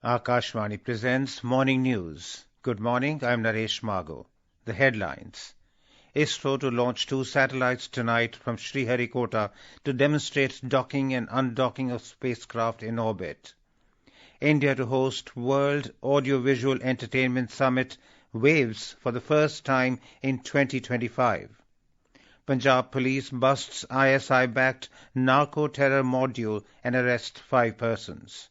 Akashvani presents Morning News. Good morning, I'm Naresh Mago. The headlines. ISRO to launch 2 satellites tonight from Sriharikota to demonstrate docking and undocking of spacecraft in orbit. India to host World Audiovisual Entertainment Summit Waves for the first time in 2025. Punjab Police busts ISI-backed Narco-terror module and arrests 5 persons.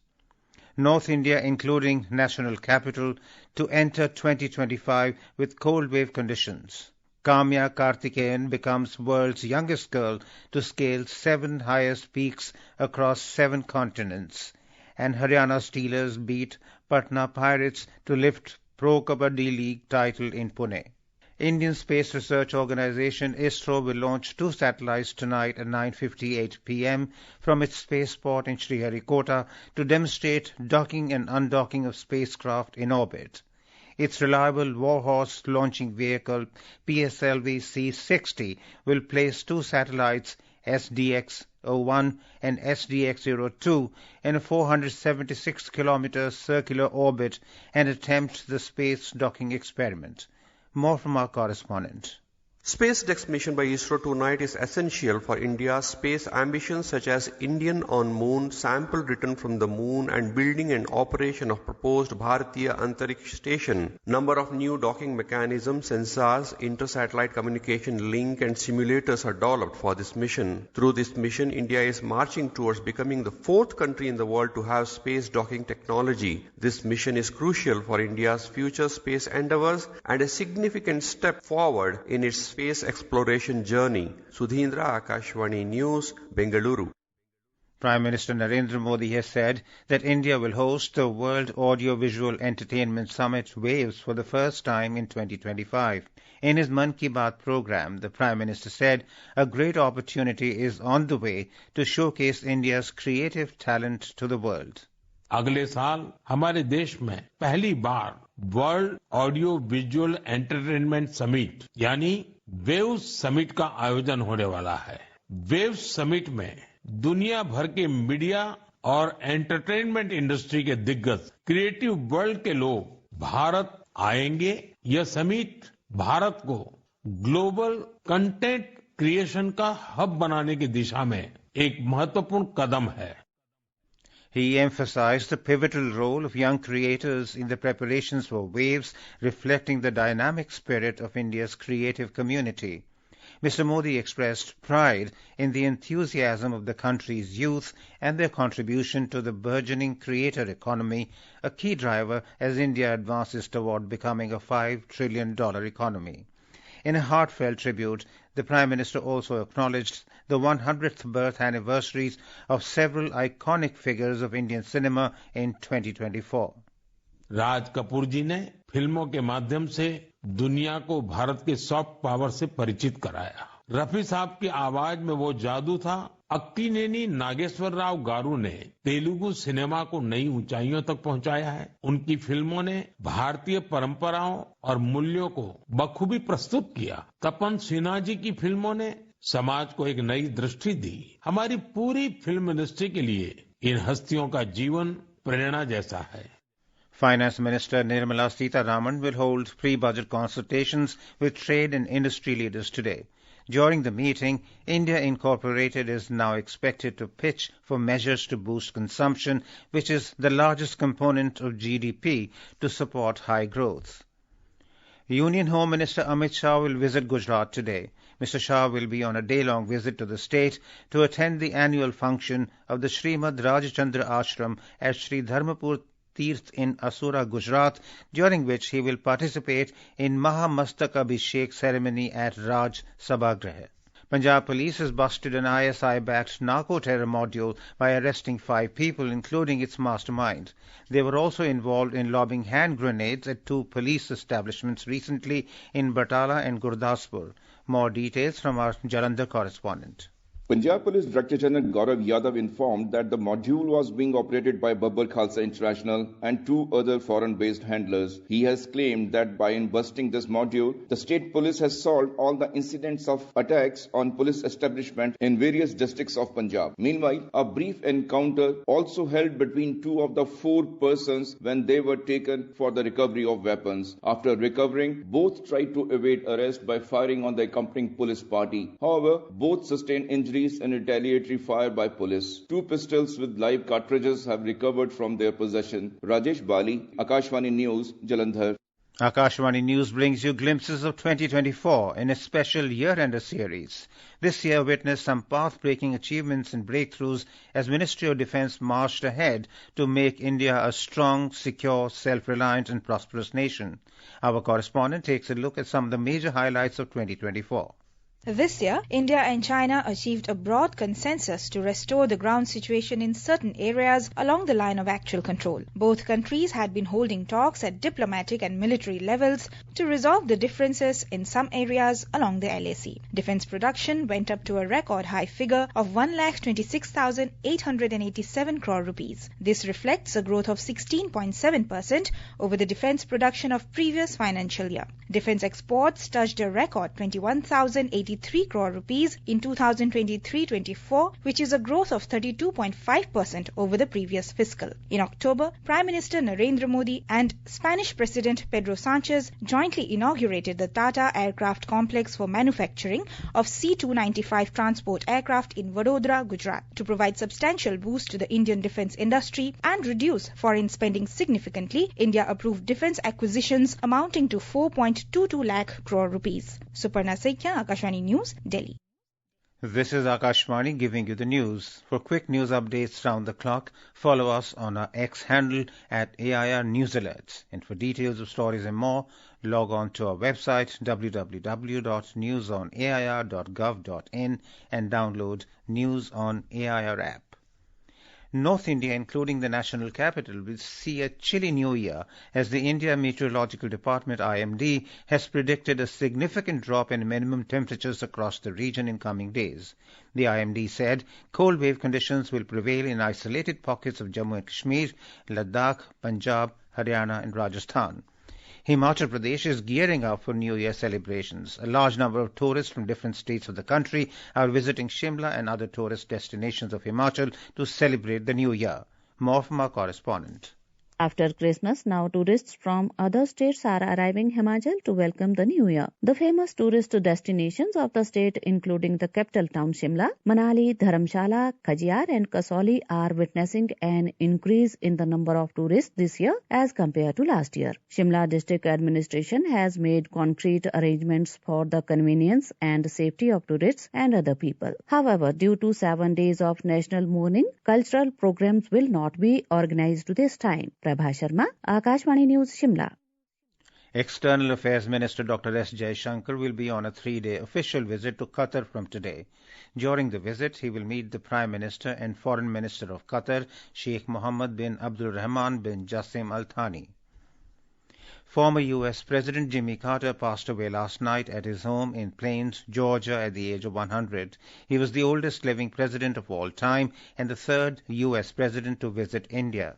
North India, including national capital, to enter 2025 with cold wave conditions. Kaamya Karthikeyan becomes world's youngest girl to scale 7 highest peaks across 7 continents. And Haryana Steelers beat Patna Pirates to lift Pro Kabaddi League title in Pune. Indian Space Research Organization ISRO will launch 2 satellites tonight at 9:58 p.m. from its spaceport in Sriharikota to demonstrate docking and undocking of spacecraft in orbit. Its reliable Warhorse launching vehicle PSLV C-60 will place 2 satellites SDX-01 and SDX-02 in a 476-kilometer circular orbit and attempt the space docking experiment. More from our correspondent. SpaceX mission by ISRO tonight is essential for India's space ambitions such as Indian on Moon, sample return from the Moon and building and operation of proposed Bharatiya Antariksh Station. Number of new docking mechanisms, sensors, inter-satellite communication link and simulators are developed for this mission. Through this mission, India is marching towards becoming the 4th country in the world to have space docking technology. This mission is crucial for India's future space endeavors and a significant step forward in its space exploration journey. Sudhindra, Akashvani News, Bengaluru. Prime Minister Narendra Modi has said that India will host the World Audiovisual Entertainment Summit Waves for the first time in 2025. In his Mann Ki Baat program, the Prime Minister said a great opportunity is on the way to showcase India's creative talent to the world. अगले साल हमारे देश में पहली बार world audio visual entertainment summit यानी wave summit का आयोजन होने वाला है। वेव समिट में दुनिया भर के मीडिया और एंटरटेनमेंट इंडस्ट्री के दिग्गज क्रिएटिव वर्ल्ड के लोग भारत आएंगे। यह समिट भारत को ग्लोबल कंटेंट क्रिएशन का हब बनाने की दिशा में एक महत्वपूर्ण कदम है। He emphasized the pivotal role of young creators in the preparations for Waves, reflecting the dynamic spirit of India's creative community. Mr. Modi expressed pride in the enthusiasm of the country's youth and their contribution to the burgeoning creator economy, a key driver as India advances toward becoming a $5 trillion economy. In a heartfelt tribute, the Prime Minister also acknowledged the 100th birth anniversaries of several iconic figures of Indian cinema in 2024. Raj Kapoor जी ने फिल्मों के माध्यम से दुनिया को भारत के soft power से परिचित कराया। रफी साहब की आवाज में वो जादू था। अक्कीनेनी नागेश्वर राव गारू ने तेलुगु सिनेमा को नई ऊंचाइयों तक पहुंचाया है। उनकी फिल्मों ने भारतीय परंपराओं और मूल्यों को बखूबी प्रस्तुत किया। तपन सिन्हा जी की फिल्मों ने समाज को एक नई दृष्टि दी। हमारी पूरी फिल्म इंडस्ट्री के लिए इन हस्तियों का जीवन प्रेरणा जैसा है। Finance Minister Nirmala Sitharaman will hold pre-budget consultations with trade and industry leaders today. During the meeting, India Incorporated is now expected to pitch for measures to boost consumption, which is the largest component of GDP, to support high growth. Union Home Minister Amit Shah will visit Gujarat today. Mr. Shah will be on a day-long visit to the state to attend the annual function of the Srimad Rajchandra Ashram at Sri Dharmapur Tirth in Asura, Gujarat, during which he will participate in Mahamastak Abhishek ceremony at Raj Sabhagrah. Punjab Police has busted an ISI-backed narco-terror module by arresting 5 people, including its mastermind. They were also involved in lobbing hand grenades at 2 police establishments recently in Batala and Gurdaspur. More details from our Jalandhar correspondent. Punjab Police Director General Gaurav Yadav informed that the module was being operated by Babbar Khalsa International and 2 other foreign-based handlers. He has claimed that by busting this module, the state police has solved all the incidents of attacks on police establishment in various districts of Punjab. Meanwhile, a brief encounter also held between 2 of the 4 persons when they were taken for the recovery of weapons. After recovering, both tried to evade arrest by firing on the accompanying police party. However, both sustained injuries and retaliatory fire by police. 2 pistols with live cartridges have recovered from their possession. Rajesh Bali, Akashvani News, Jalandhar. Akashvani News brings you glimpses of 2024 in a special year-ender series. This year witnessed some path-breaking achievements and breakthroughs as Ministry of Defence marched ahead to make India a strong, secure, self-reliant and prosperous nation. Our correspondent takes a look at some of the major highlights of 2024. This year, India and China achieved a broad consensus to restore the ground situation in certain areas along the line of actual control. Both countries had been holding talks at diplomatic and military levels to resolve the differences in some areas along the LAC. Defence production went up to a record high figure of 1,26,887 crore rupees. This reflects a growth of 16.7% over the defence production of previous financial year. Defence exports touched a record 21,083 crore rupees in 2023-24, which is a growth of 32.5% over the previous fiscal. In October, Prime Minister Narendra Modi and Spanish President Pedro Sanchez jointly inaugurated the Tata Aircraft Complex for manufacturing of C-295 transport aircraft in Vadodara, Gujarat, to provide substantial boost to the Indian defence industry and reduce foreign spending significantly. India approved defence acquisitions amounting to 4.22 lakh crore rupees. Suparna Sekhya, Akashvani News, Delhi. This is Akashvani giving you the news. For quick news updates round the clock, follow us on our X handle at AIR News Alerts. And for details of stories and more, log on to our website www.newsonair.gov.in and download News on AIR app. North India, including the national capital, will see a chilly new year as the India Meteorological Department IMD has predicted a significant drop in minimum temperatures across the region in coming days. The IMD said cold wave conditions will prevail in isolated pockets of Jammu and Kashmir, Ladakh, Punjab, Haryana and Rajasthan. Himachal Pradesh is gearing up for New Year celebrations. A large number of tourists from different states of the country are visiting Shimla and other tourist destinations of Himachal to celebrate the New Year. More from our correspondent. After Christmas, now tourists from other states are arriving Himachal to welcome the new year. The famous tourist destinations of the state, including the capital town Shimla, Manali, Dharamshala, Khajiar and Kasauli, are witnessing an increase in the number of tourists this year as compared to last year. Shimla district administration has made concrete arrangements for the convenience and safety of tourists and other people. However, due to 7 days of national mourning, cultural programs will not be organized this time. Prabha Sharma, Akashvani News, Shimla. External Affairs Minister Dr. S. Jaishankar will be on a 3-day official visit to Qatar from today. During the visit, he will meet the Prime Minister and Foreign Minister of Qatar, Sheikh Mohammed bin Abdul Rahman bin Jassim Al Thani. Former U.S. President Jimmy Carter passed away last night at his home in Plains, Georgia at the age of 100. He was the oldest living president of all time and the third U.S. president to visit India.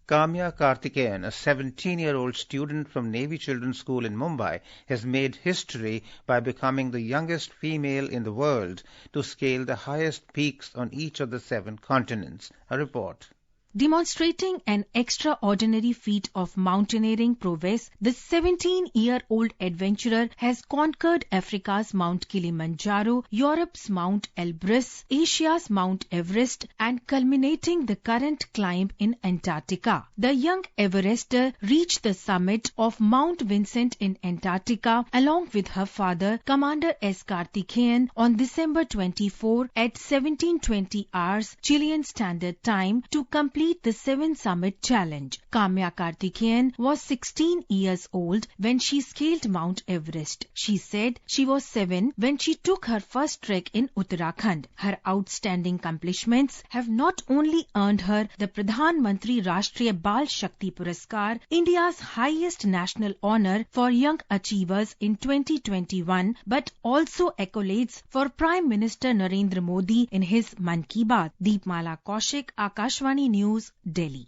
Kaamya Karthikeyan, a 17-year-old student from Navy Children's School in Mumbai, has made history by becoming the youngest female in the world to scale the highest peaks on each of the 7 continents. A report. Demonstrating an extraordinary feat of mountaineering prowess, the 17-year-old adventurer has conquered Africa's Mount Kilimanjaro, Europe's Mount Elbrus, Asia's Mount Everest, and culminating the current climb in Antarctica. The young Everester reached the summit of Mount Vincent in Antarctica along with her father, Commander S. Karthikeyan, on December 24 at 17:20 hours Chilean Standard Time to complete complete the 7 Summit Challenge. Kaamya Karthikeyan was 16 years old when she scaled Mount Everest. She said she was 7 when she took her first trek in Uttarakhand. Her outstanding accomplishments have not only earned her the Pradhan Mantri Rashtriya Bal Shakti Puraskar, India's highest national honor for young achievers in 2021, but also accolades for Prime Minister Narendra Modi in his Mann Ki Baat. Deepmala Kaushik, Akashvani News, Delhi.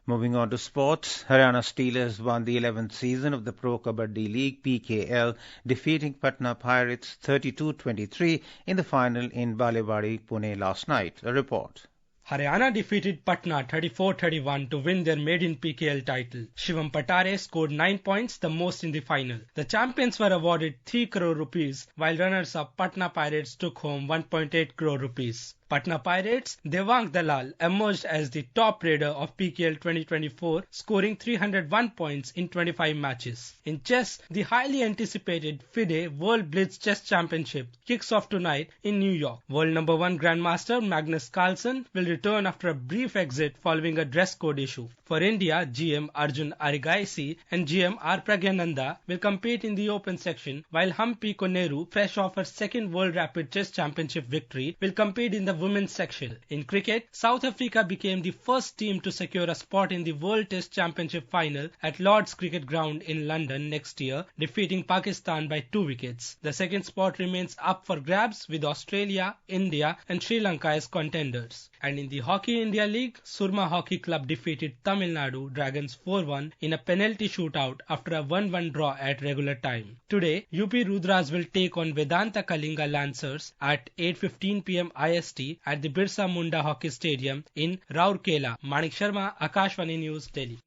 Moving on to sports, Haryana Steelers won the 11th season of the Pro Kabaddi League (PKL), defeating Patna Pirates 32-23 in the final in Balewadi, Pune last night. A report. Haryana defeated Patna 34-31 to win their maiden PKL title. Shivam Patare scored 9 points, the most in the final. The champions were awarded 3 crore rupees, while runners-up Patna Pirates took home 1.8 crore rupees. Patna Pirates, Devang Dalal emerged as the top raider of PKL 2024, scoring 301 points in 25 matches. In chess, the highly anticipated FIDE World Blitz Chess Championship kicks off tonight in New York. World number 1 Grandmaster Magnus Carlsen will return after a brief exit following a dress code issue. For India, GM Arjun Arigaisi and GM R. Pragyananda will compete in the open section, while Hampi Koneru, fresh off her second World Rapid Chess Championship victory, will compete in the women's section. In cricket, South Africa became the first team to secure a spot in the World Test Championship final at Lord's Cricket Ground in London next year, defeating Pakistan by 2 wickets. The second spot remains up for grabs with Australia, India and Sri Lanka as contenders. And in the Hockey India League, Surma Hockey Club defeated Tamil Nadu Dragons 4-1 in a penalty shootout after a 1-1 draw at regular time. Today, UP Rudras will take on Vedanta Kalinga Lancers at 8:15 p.m. IST at the Birsa Munda Hockey Stadium in Rourkela. Manik Sharma, Akashvani News, Delhi.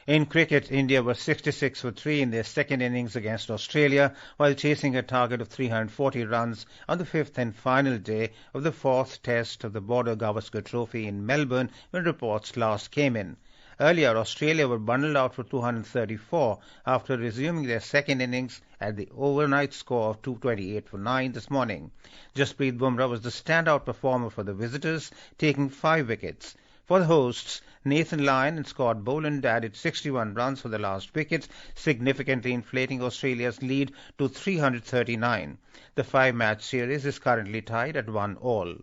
In cricket, India was 66 for 3 in their second innings against Australia, while chasing a target of 340 runs on the 5th and final day of the 4th Test of the Border Gavaskar Trophy in Melbourne when reports last came in. Earlier, Australia were bundled out for 234 after resuming their second innings at the overnight score of 228 for 9 this morning. Jasprit Bumrah was the standout performer for the visitors, taking 5 wickets. For the hosts, Nathan Lyon and Scott Boland added 61 runs for the last wickets, significantly inflating Australia's lead to 339. The 5-match series is currently tied at 1-all.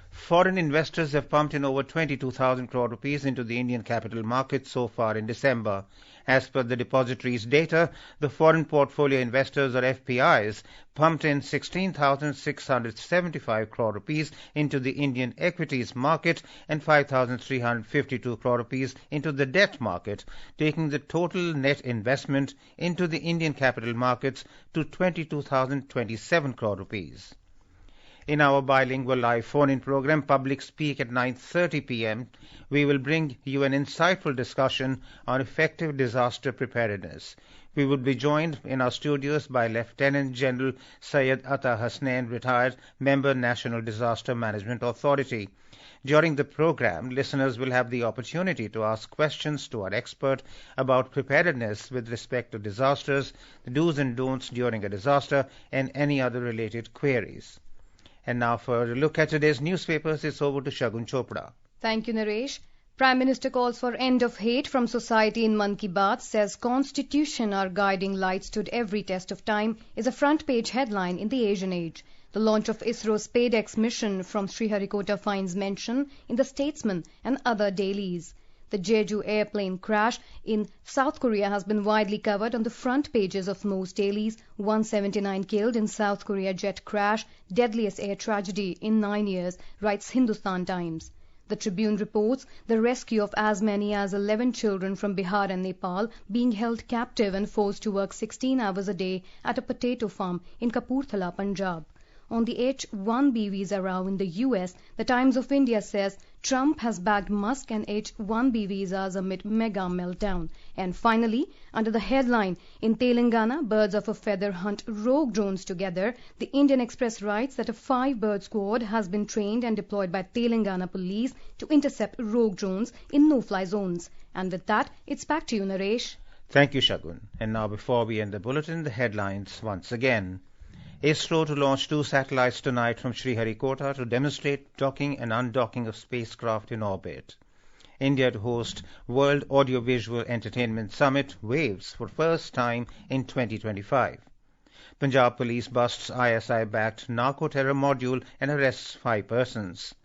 Foreign investors have pumped in over 22,000 crore rupees into the Indian capital market so far in December. As per the depository's data, the foreign portfolio investors, or FPIs, pumped in 16,675 crore rupees into the Indian equities market and 5,352 crore rupees into the debt market, taking the total net investment into the Indian capital markets to 22,027 crore rupees. In our bilingual live phone-in program, Public Speak at 9:30 p.m., we will bring you an insightful discussion on effective disaster preparedness. We will be joined in our studios by Lieutenant General Syed Atta Hasnain, retired member, National Disaster Management Authority. During the program, listeners will have the opportunity to ask questions to our expert about preparedness with respect to disasters, the do's and don'ts during a disaster, and any other related queries. And now for a look at today's newspapers, it's over to Shagun Chopra. Thank you, Naresh. Prime Minister calls for end of hate from society in Mann Ki Baat, says Constitution our guiding light stood every test of time, is a front page headline in the Asian Age. The launch of ISRO's SpaceX mission from Sriharikota finds mention in the Statesman and other dailies. The Jeju airplane crash in South Korea has been widely covered on the front pages of most dailies. 179 killed in South Korea jet crash, deadliest air tragedy in 9 years, writes Hindustan Times. The Tribune reports the rescue of as many as 11 children from Bihar and Nepal being held captive and forced to work 16 hours a day at a potato farm in Kapurthala, Punjab. On the H-1B visa row in the US, the Times of India says Trump has bagged Musk and H-1B visas amid mega meltdown. And finally, under the headline, in Telangana, birds of a feather hunt rogue drones together, the Indian Express writes that a 5-bird squad has been trained and deployed by Telangana police to intercept rogue drones in no-fly zones. And with that, it's back to you, Naresh. Thank you, Shagun. And now, before we end the bulletin, the headlines once again. ISRO to launch 2 satellites tonight from Sriharikota to demonstrate docking and undocking of spacecraft in orbit. India to host World Audiovisual Entertainment Summit Waves for first time in 2025. Punjab Police busts ISI-backed Narco-terror module and arrests 5 persons.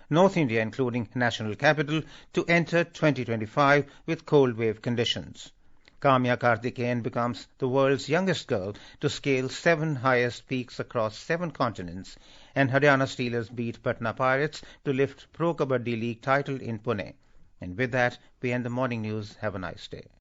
North India, including national capital, to enter 2025 with cold wave conditions. Kaamya Karthikeyan becomes the world's youngest girl to scale 7 highest peaks across 7 continents, and Haryana Steelers beat Patna Pirates to lift Pro Kabaddi League title in Pune. And with that, we end the morning news. Have a nice day.